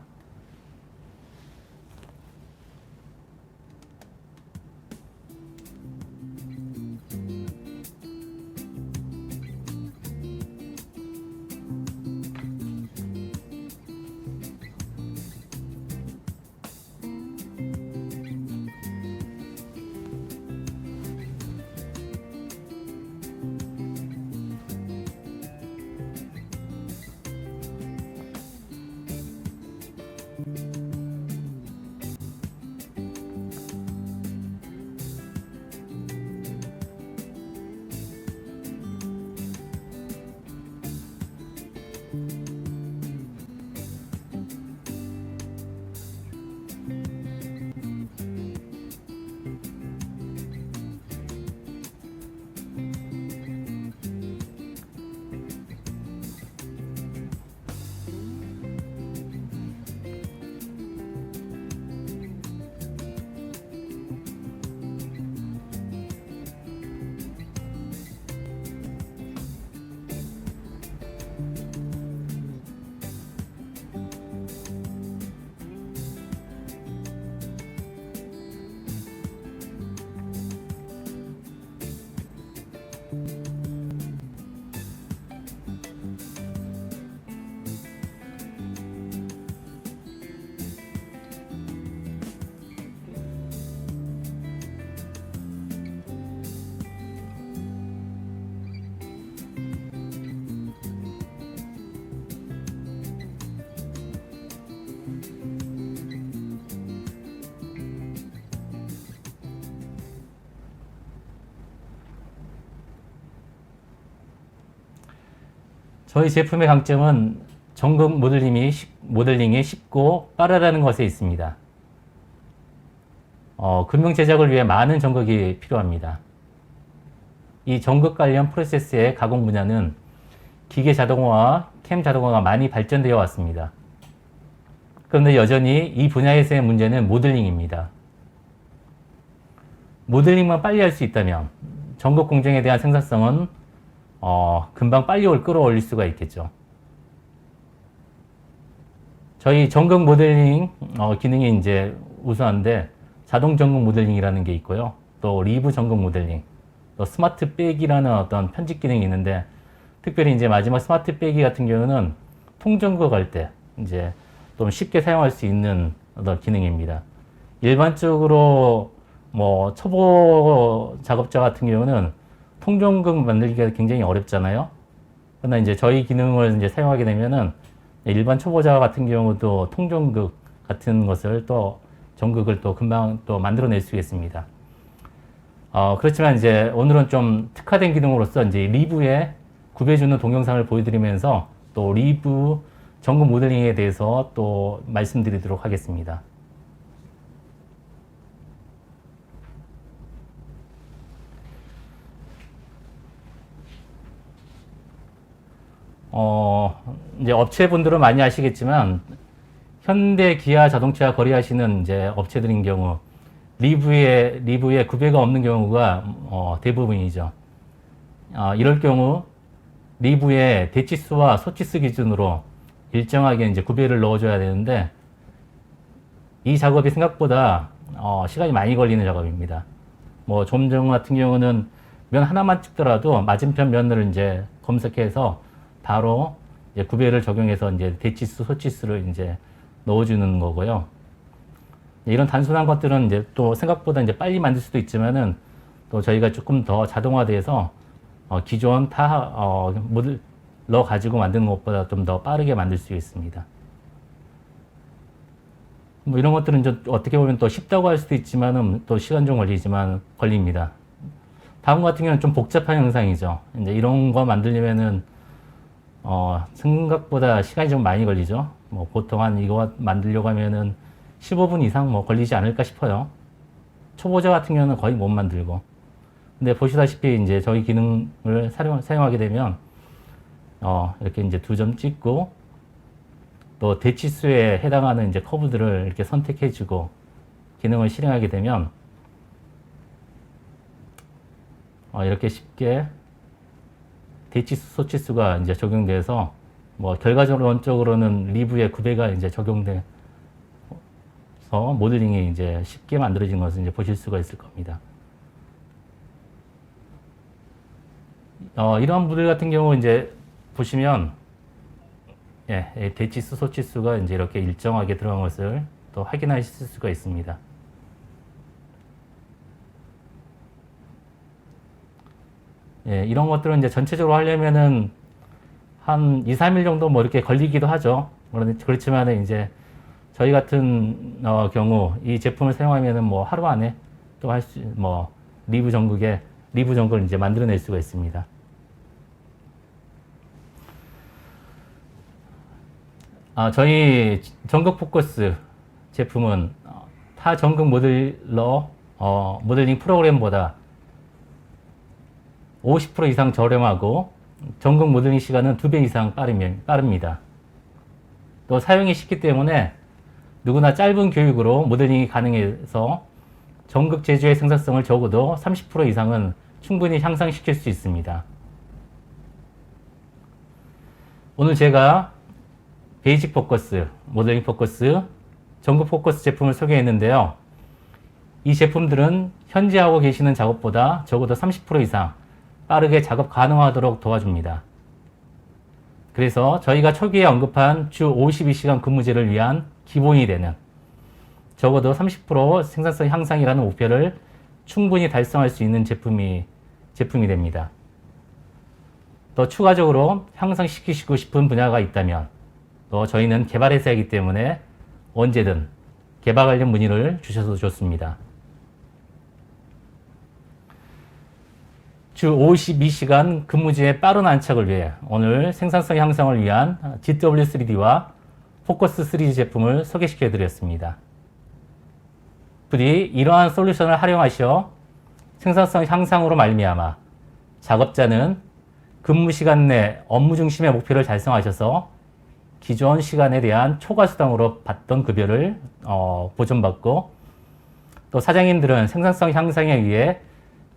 저희 제품의 강점은 전극 모델링이 쉽고 빠르다는 것에 있습니다. 금융 제작을 위해 많은 전극이 필요합니다. 이 전극 관련 프로세스의 가공 분야는 기계 자동화와 캠 자동화가 많이 발전되어 왔습니다. 그런데 여전히 이 분야에서의 문제는 모델링입니다. 모델링만 빨리 할 수 있다면 전극 공정에 대한 생산성은 금방 빨리 끌어올릴 수가 있겠죠. 저희 전극 모델링 기능이 이제 우수한데 자동 전극 모델링이라는 게 있고요. 또 리브 전극 모델링, 또 스마트 빼기라는 어떤 편집 기능이 있는데, 특별히 이제 마지막 스마트 빼기 같은 경우는 통전극할 때 이제 좀 쉽게 사용할 수 있는 어떤 기능입니다. 일반적으로 뭐 초보 작업자 같은 경우는 통전극 만들기가 굉장히 어렵잖아요. 그러나 이제 저희 기능을 이제 사용하게 되면은 일반 초보자 같은 경우도 통전극 같은 것을 또 전극을 또 금방 또 만들어낼 수 있습니다. 그렇지만 이제 오늘은 좀 특화된 기능으로서 이제 리브에 구배주는 동영상을 보여드리면서 또 리브 전극 모델링에 대해서 또 말씀드리도록 하겠습니다. 이제 업체분들은 많이 아시겠지만, 현대, 기아 자동차 거래하시는 이제 업체들인 경우, 리브에 구배가 없는 경우가 대부분이죠. 이럴 경우, 리브에 대치수와 소치수 기준으로 일정하게 이제 구배를 넣어줘야 되는데, 이 작업이 생각보다 시간이 많이 걸리는 작업입니다. 뭐, 좀전 같은 경우는 면 하나만 찍더라도 맞은편 면을 이제 검색해서 바로 이제 구배를 적용해서 이제 대치수, 소치수를 이제 넣어주는 거고요. 이런 단순한 것들은 이제 또 생각보다 이제 빨리 만들 수도 있지만은 또 저희가 조금 더 자동화돼서 기존 모델 넣어 가지고 만드는 것보다 좀 더 빠르게 만들 수 있습니다. 뭐 이런 것들은 이제 어떻게 보면 또 쉽다고 할 수도 있지만은 또 시간 좀 걸립니다. 다음 같은 경우는 좀 복잡한 영상이죠. 이제 이런 거 만들려면은 생각보다 시간이 좀 많이 걸리죠. 뭐 보통 한 이거 만들려고 하면은 15분 이상 뭐 걸리지 않을까 싶어요. 초보자 같은 경우는 거의 못 만들고. 근데 보시다시피 이제 저희 기능을 사용하게 되면 이렇게 이제 2점 찍고 또 대치수에 해당하는 이제 커브들을 이렇게 선택해주고 기능을 실행하게 되면 이렇게 쉽게 대치수, 소치수가 이제 적용돼서 뭐 결과론적으로는 리브의 구배가 이제 적용돼서 모델링이 이제 쉽게 만들어진 것을 이제 보실 수가 있을 겁니다. 이러한 모델 같은 경우 이제 보시면 대치수, 소치수가 이제 이렇게 일정하게 들어간 것을 또 확인하실 수가 있습니다. 이런 것들은 이제 전체적으로 하려면은 한 2, 3일 정도 뭐 이렇게 걸리기도 하죠. 그렇지만 이제 저희 같은 경우 이 제품을 사용하면은 뭐 하루 안에 또 리브 전극을 이제 만들어낼 수가 있습니다. 저희 전극 포커스 제품은 타 전극 모델링 프로그램보다 50% 이상 저렴하고 전극 모델링 시간은 2배 이상 빠릅니다. 또 사용이 쉽기 때문에 누구나 짧은 교육으로 모델링이 가능해서 전극 제조의 생산성을 적어도 30% 이상은 충분히 향상시킬 수 있습니다. 오늘 제가 베이직 포커스, 모델링 포커스, 전극 포커스 제품을 소개했는데요. 이 제품들은 현재 하고 계시는 작업보다 적어도 30% 이상 빠르게 작업 가능하도록 도와줍니다. 그래서 저희가 초기에 언급한 주 52시간 근무제를 위한 기본이 되는 적어도 30% 생산성 향상이라는 목표를 충분히 달성할 수 있는 제품이 됩니다. 또 추가적으로 향상시키고 싶은 분야가 있다면 또 저희는 개발회사이기 때문에 언제든 개발 관련 문의를 주셔도 좋습니다. 주 52시간 근무제의 빠른 안착을 위해 오늘 생산성 향상을 위한 GW3D와 포커스 3D 제품을 소개시켜 드렸습니다. 부디 이러한 솔루션을 활용하셔 생산성 향상으로 말미암아 작업자는 근무 시간 내 업무 중심의 목표를 달성하셔서 기존 시간에 대한 초과 수당으로 받던 급여를 보존받고 또 사장님들은 생산성 향상에 위해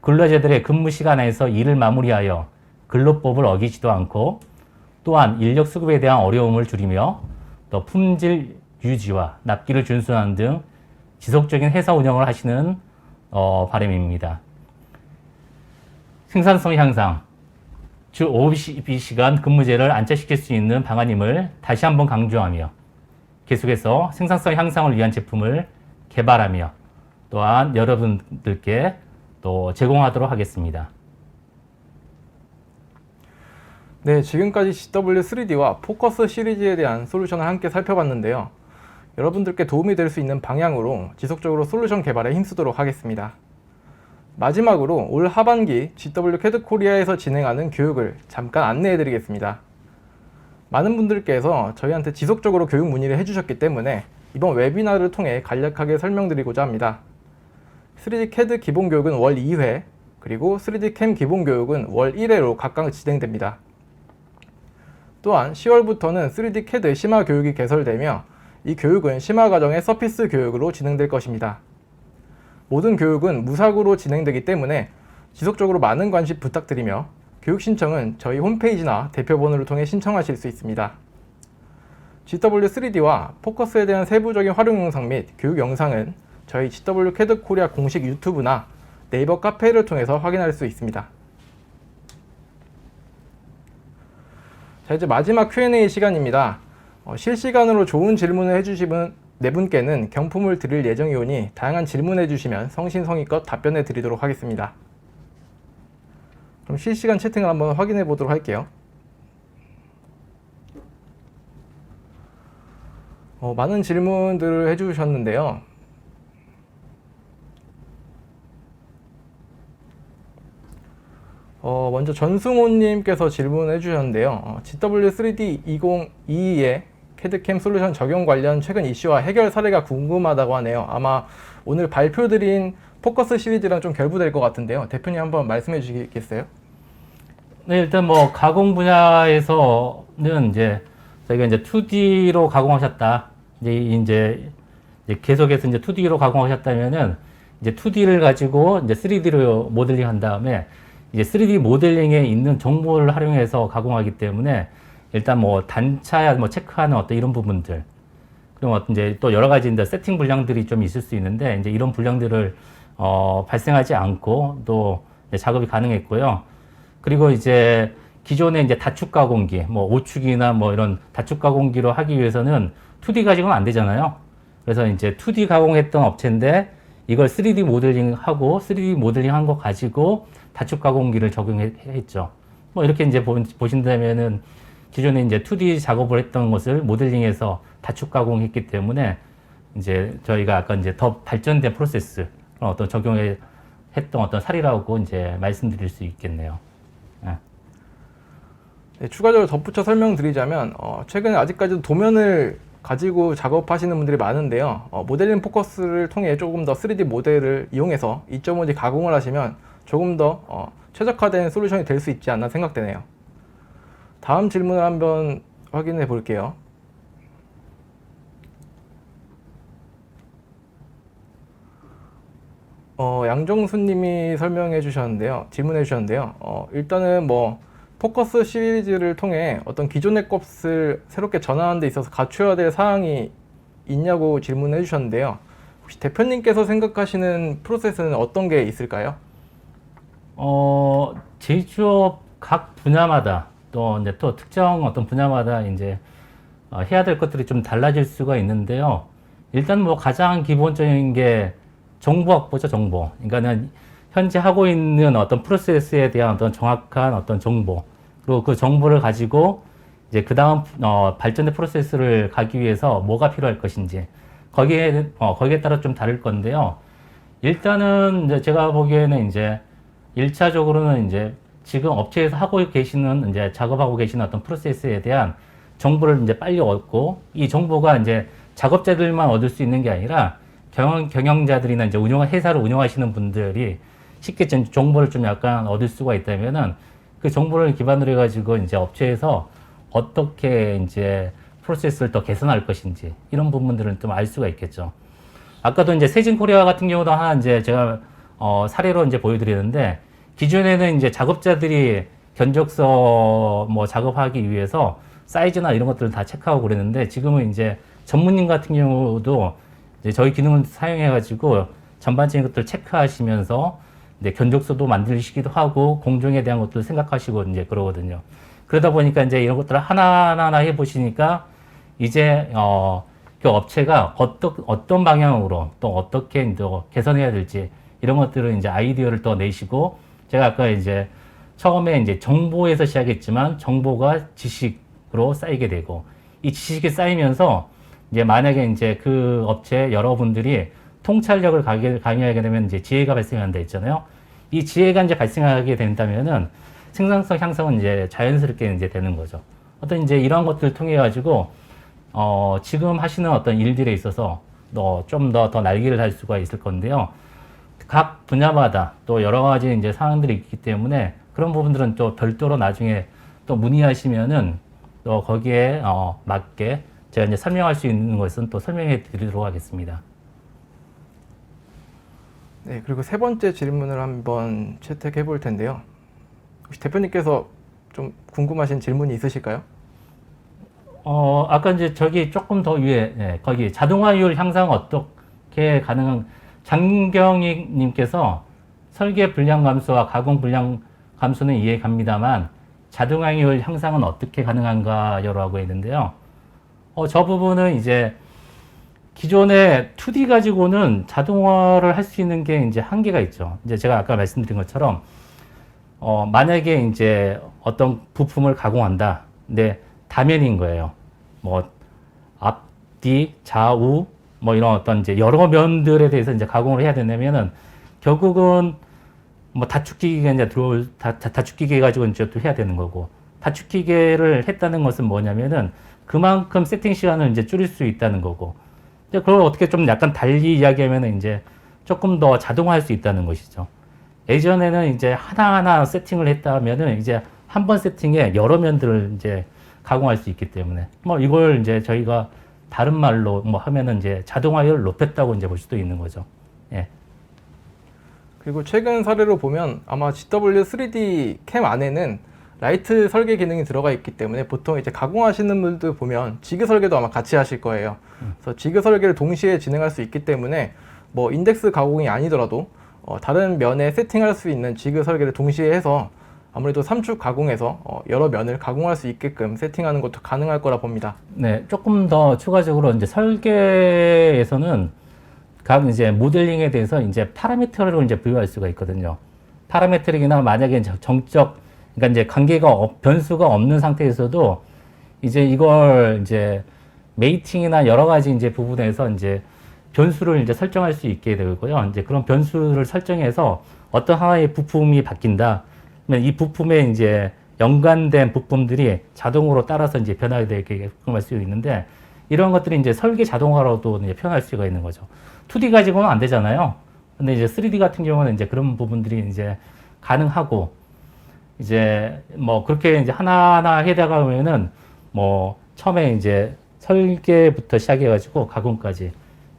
근로자들의 근무 시간에서 일을 마무리하여 근로법을 어기지도 않고 또한 인력 수급에 대한 어려움을 줄이며 또 품질 유지와 납기를 준수하는 등 지속적인 회사 운영을 하시는 바람입니다. 생산성 향상, 주 52시간 근무제를 안착시킬 수 있는 방안임을 다시 한번 강조하며 계속해서 생산성 향상을 위한 제품을 개발하며 또한 여러분들께 또 제공하도록 하겠습니다.
네, 지금까지 GW3D와 포커스 시리즈에 대한 솔루션을 함께 살펴봤는데요. 여러분들께 도움이 될 수 있는 방향으로 지속적으로 솔루션 개발에 힘쓰도록 하겠습니다. 마지막으로 올 하반기 GW 캐드 코리아에서 진행하는 교육을 잠깐 안내해 드리겠습니다. 많은 분들께서 저희한테 지속적으로 교육 문의를 해주셨기 때문에 이번 웨비나를 통해 간략하게 설명드리고자 합니다. 3D CAD 기본 교육은 월 2회, 그리고 3D CAM 기본 교육은 월 1회로 각각 진행됩니다. 또한 10월부터는 3D CAD 심화 교육이 개설되며 이 교육은 심화 과정의 서피스 교육으로 진행될 것입니다. 모든 교육은 무사고로 진행되기 때문에 지속적으로 많은 관심 부탁드리며 교육 신청은 저희 홈페이지나 대표번호를 통해 신청하실 수 있습니다. GW3D와 포커스에 대한 세부적인 활용 영상 및 교육 영상은 저희 GW CAD 코리아 공식 유튜브나 네이버 카페를 통해서 확인할 수 있습니다. 자, 이제 마지막 Q&A 시간입니다. 실시간으로 좋은 질문을 해주신 네 분께는 경품을 드릴 예정이오니 다양한 질문해 주시면 성심성의껏 답변해 드리도록 하겠습니다. 그럼 실시간 채팅을 한번 확인해 보도록 할게요. 많은 질문들을 해주셨는데요. 먼저 전승호님께서 질문해 주셨는데요. GW3D 2022의 캐드캠 솔루션 적용 관련 최근 이슈와 해결 사례가 궁금하다고 하네요. 아마 오늘 발표드린 포커스 시리즈랑 좀 결부될 것 같은데요. 대표님 한번 말씀해 주시겠어요?
네, 일단 뭐 가공 분야에서는 이제 저희가 이제 2D로 가공하셨다. 이제 계속해서 이제 2D로 가공하셨다면은 이제 2D를 가지고 이제 3D로 모델링 한 다음에 이제 3D 모델링에 있는 정보를 활용해서 가공하기 때문에 일단 뭐 단차야 뭐 체크하는 어떤 이런 부분들, 그리고 이제 또 여러 가지 이제 세팅 불량들이 좀 있을 수 있는데 이제 이런 불량들을 발생하지 않고 또 작업이 가능했고요. 그리고 이제 기존의 이제 다축 가공기, 뭐 5축이나 뭐 이런 다축 가공기로 하기 위해서는 2D 가지고는 안 되잖아요. 그래서 이제 2D 가공했던 업체인데 이걸 3D 모델링하고 3D 모델링 한 거 가지고 다축 가공기를 적용했죠. 뭐 이렇게 이제 보신다면은 기존에 이제 2D 작업을 했던 것을 모델링해서 다축 가공했기 때문에 이제 저희가 아까 이제 더 발전된 프로세스 어떤 적용에 했던 어떤 사례라고 이제 말씀드릴 수 있겠네요.
네, 추가적으로 덧붙여 설명드리자면 최근에 아직까지도 도면을 가지고 작업하시는 분들이 많은데요. 모델링 포커스를 통해 조금 더 3D 모델을 이용해서 2.5D 가공을 하시면 조금 더 최적화된 솔루션이 될 수 있지 않나 생각되네요. 다음 질문을 한번 확인해 볼게요. 양정수님이 설명해 주셨는데요. 질문해 주셨는데요. 일단은 뭐 포커스 시리즈를 통해 어떤 기존의 값을 새롭게 전환하는 데 있어서 갖춰야 될 사항이 있냐고 질문해 주셨는데요. 혹시 대표님께서 생각하시는 프로세스는 어떤 게 있을까요?
제조업 각 분야마다 또 이제 또 특정 어떤 분야마다 이제 해야 될 것들이 좀 달라질 수가 있는데요. 일단 뭐 가장 기본적인 게 정보 확보죠, 정보. 그러니까는 현재 하고 있는 어떤 프로세스에 대한 어떤 정확한 어떤 정보, 그리고 그 정보를 가지고 이제 그 다음 발전된 프로세스를 가기 위해서 뭐가 필요할 것인지 거기에 따라 좀 다를 건데요. 일단은 이제 제가 보기에는 이제 1차적으로는 이제 지금 업체에서 하고 계시는 이제 작업하고 계시는 어떤 프로세스에 대한 정보를 이제 빨리 얻고, 이 정보가 이제 작업자들만 얻을 수 있는 게 아니라 경영자들이나 이제 회사를 운영하시는 분들이 쉽게 정보를 좀 약간 얻을 수가 있다면은 그 정보를 기반으로 해가지고 이제 업체에서 어떻게 이제 프로세스를 더 개선할 것인지 이런 부분들은 좀 알 수가 있겠죠. 아까도 이제 세진코리아 같은 경우도 하나 이제 제가 사례로 이제 보여드리는데, 기존에는 이제 작업자들이 견적서 뭐 작업하기 위해서 사이즈나 이런 것들을 다 체크하고 그랬는데, 지금은 이제 전문인 같은 경우도 이제 저희 기능을 사용해가지고 전반적인 것들을 체크하시면서 이제 견적서도 만들시기도 하고 공정에 대한 것들을 생각하시고 이제 그러거든요. 그러다 보니까 이제 이런 것들을 하나하나 해보시니까 이제 그 업체가 어떤 방향으로 또 어떻게 또 개선해야 될지 이런 것들을 이제 아이디어를 또 내시고, 제가 아까 이제 처음에 이제 정보에서 시작했지만 정보가 지식으로 쌓이게 되고, 이 지식이 쌓이면서 이제 만약에 이제 그 업체 여러분들이 통찰력을 강요하게 되면 이제 지혜가 발생한다 했잖아요. 이 지혜가 이제 발생하게 된다면은 생산성 향상은 이제 자연스럽게 이제 되는 거죠. 어떤 이제 이런 것들을 통해 가지고 지금 하시는 어떤 일들에 있어서 좀 더 날개를 달 수가 있을 건데요. 각 분야마다 또 여러 가지 이제 상황들이 있기 때문에 그런 부분들은 또 별도로 나중에 또 문의하시면은 또 거기에 맞게 제가 이제 설명할 수 있는 것은 또 설명해 드리도록 하겠습니다.
네, 그리고 세 번째 질문을 한번 채택해 볼 텐데요. 혹시 대표님께서 좀 궁금하신 질문이 있으실까요?
아까 이제 저기 조금 더 위에, 예, 거기 자동화율 향상 어떻게 가능한, 장경희 님께서 설계 분량 감소와 가공 분량 감소는 이해 갑니다만 자동화율 향상은 어떻게 가능한가요? 라고 했는데요. 저 부분은 이제 기존의 2D 가지고는 자동화를 할 수 있는 게 이제 한계가 있죠. 이제 제가 아까 말씀드린 것처럼, 만약에 이제 어떤 부품을 가공한다. 근데 다면인 거예요. 뭐, 앞뒤, 좌우, 뭐 이런 어떤 이제 여러 면들에 대해서 이제 가공을 해야 되냐면은 결국은 뭐 다축기계가 이제 다축기계 가지고 이제 또 해야 되는 거고, 다축기계를 했다는 것은 뭐냐면은 그만큼 세팅 시간을 이제 줄일 수 있다는 거고, 이제 그걸 어떻게 좀 약간 달리 이야기하면은 이제 조금 더 자동화할 수 있다는 것이죠. 예전에는 이제 하나하나 세팅을 했다면은 이제 한 번 세팅에 여러 면들을 이제 가공할 수 있기 때문에 뭐 이걸 이제 저희가 다른 말로 뭐 하면은 이제 자동화율을 높였다고 이제 볼 수도 있는 거죠. 예.
그리고 최근 사례로 보면 아마 GW3D 캠 안에는 라이트 설계 기능이 들어가 있기 때문에 보통 이제 가공하시는 분들 보면 지그 설계도 아마 같이 하실 거예요. 그래서 지그 설계를 동시에 진행할 수 있기 때문에 뭐 인덱스 가공이 아니더라도 다른 면에 세팅할 수 있는 지그 설계를 동시에 해서 아무래도 3축 가공해서 여러 면을 가공할 수 있게끔 세팅하는 것도 가능할 거라 봅니다.
네, 조금 더 추가적으로 이제 설계에서는 각 이제 모델링에 대해서 이제 파라미터를 이제 부여할 수가 있거든요. 파라메트릭이나 만약에 이제 정적, 그러니까 이제 관계가 변수가 없는 상태에서도 이제 이걸 이제 메이팅이나 여러 가지 이제 부분에서 이제 변수를 이제 설정할 수 있게 되고요. 이제 그런 변수를 설정해서 어떤 하나의 부품이 바뀐다. 그러면 이 부품에 이제 연관된 부품들이 자동으로 따라서 이제 변하게 되게 할 수 있는데, 이런 것들이 이제 설계 자동화로도 이제 표현할 수가 있는 거죠. 2D 가지고는 안 되잖아요. 근데 이제 3D 같은 경우는 이제 그런 부분들이 이제 가능하고, 이제 뭐 그렇게 이제 하나하나 해다가 보면은 뭐 처음에 이제 설계부터 시작해가지고 가공까지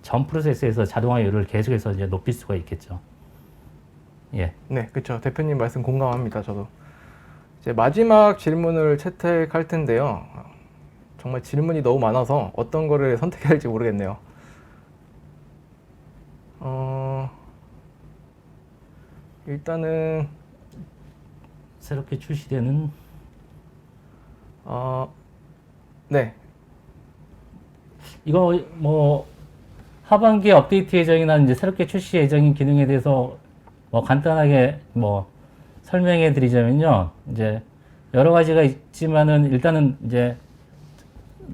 전 프로세스에서 자동화율을 계속해서 이제 높일 수가 있겠죠. 예.
네, 그렇죠. 대표님 말씀 공감합니다. 저도. 이제 마지막 질문을 채택할 텐데요. 정말 질문이 너무 많아서 어떤 거를 선택해야 할지 모르겠네요. 일단은
새롭게 출시되는
네.
이거 뭐 하반기 업데이트 예정이나 이제 새롭게 출시 예정인 기능에 대해서 뭐 간단하게 뭐 설명해 드리자면요. 이제 여러 가지가 있지만은 일단은 이제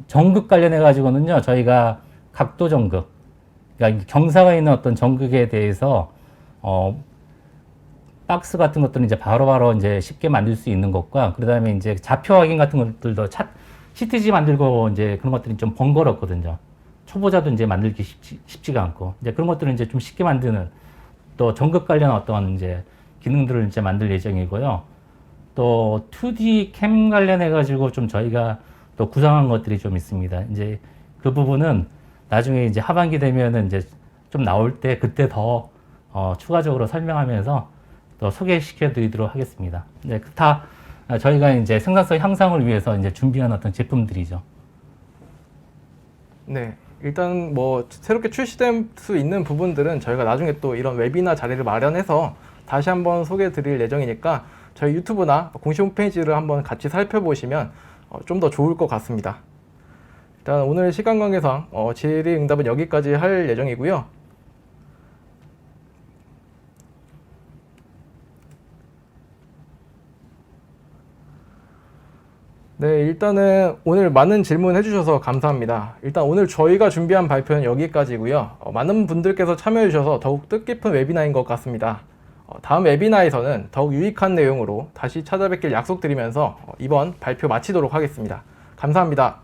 전극 관련해 가지고는요. 저희가 각도 전극, 그러니까 경사가 있는 어떤 전극에 대해서 박스 같은 것들은 이제 바로바로 이제 쉽게 만들 수 있는 것과, 그다음에 이제 좌표 확인 같은 것들도 CTG 만들고 이제 그런 것들이 좀 번거롭거든요. 초보자도 이제 만들기 쉽지가 않고, 이제 그런 것들은 이제 좀 쉽게 만드는 또 전극 관련 어떤 이제 기능들을 이제 만들 예정이고요. 또 2D 캠 관련해 가지고 좀 저희가 또 구상한 것들이 좀 있습니다. 이제 그 부분은 나중에 이제 하반기 되면은 이제 좀 나올 때 그때 더 추가적으로 설명하면서 또 소개시켜 드리도록 하겠습니다. 네, 다 저희가 이제 생산성 향상을 위해서 이제 준비한 어떤 제품들이죠.
네, 일단 뭐 새롭게 출시될 수 있는 부분들은 저희가 나중에 또 이런 웨비나 자리를 마련해서 다시 한번 소개해 드릴 예정이니까 저희 유튜브나 공식 홈페이지를 한번 같이 살펴보시면 좀 더 좋을 것 같습니다. 일단 오늘 시간 관계상 질의응답은 여기까지 할 예정이고요. 네, 일단은 오늘 많은 질문 해주셔서 감사합니다. 일단 오늘 저희가 준비한 발표는 여기까지고요. 많은 분들께서 참여해 주셔서 더욱 뜻깊은 웨비나인 것 같습니다. 다음 웨비나에서는 더욱 유익한 내용으로 다시 찾아뵙길 약속드리면서 이번 발표 마치도록 하겠습니다. 감사합니다.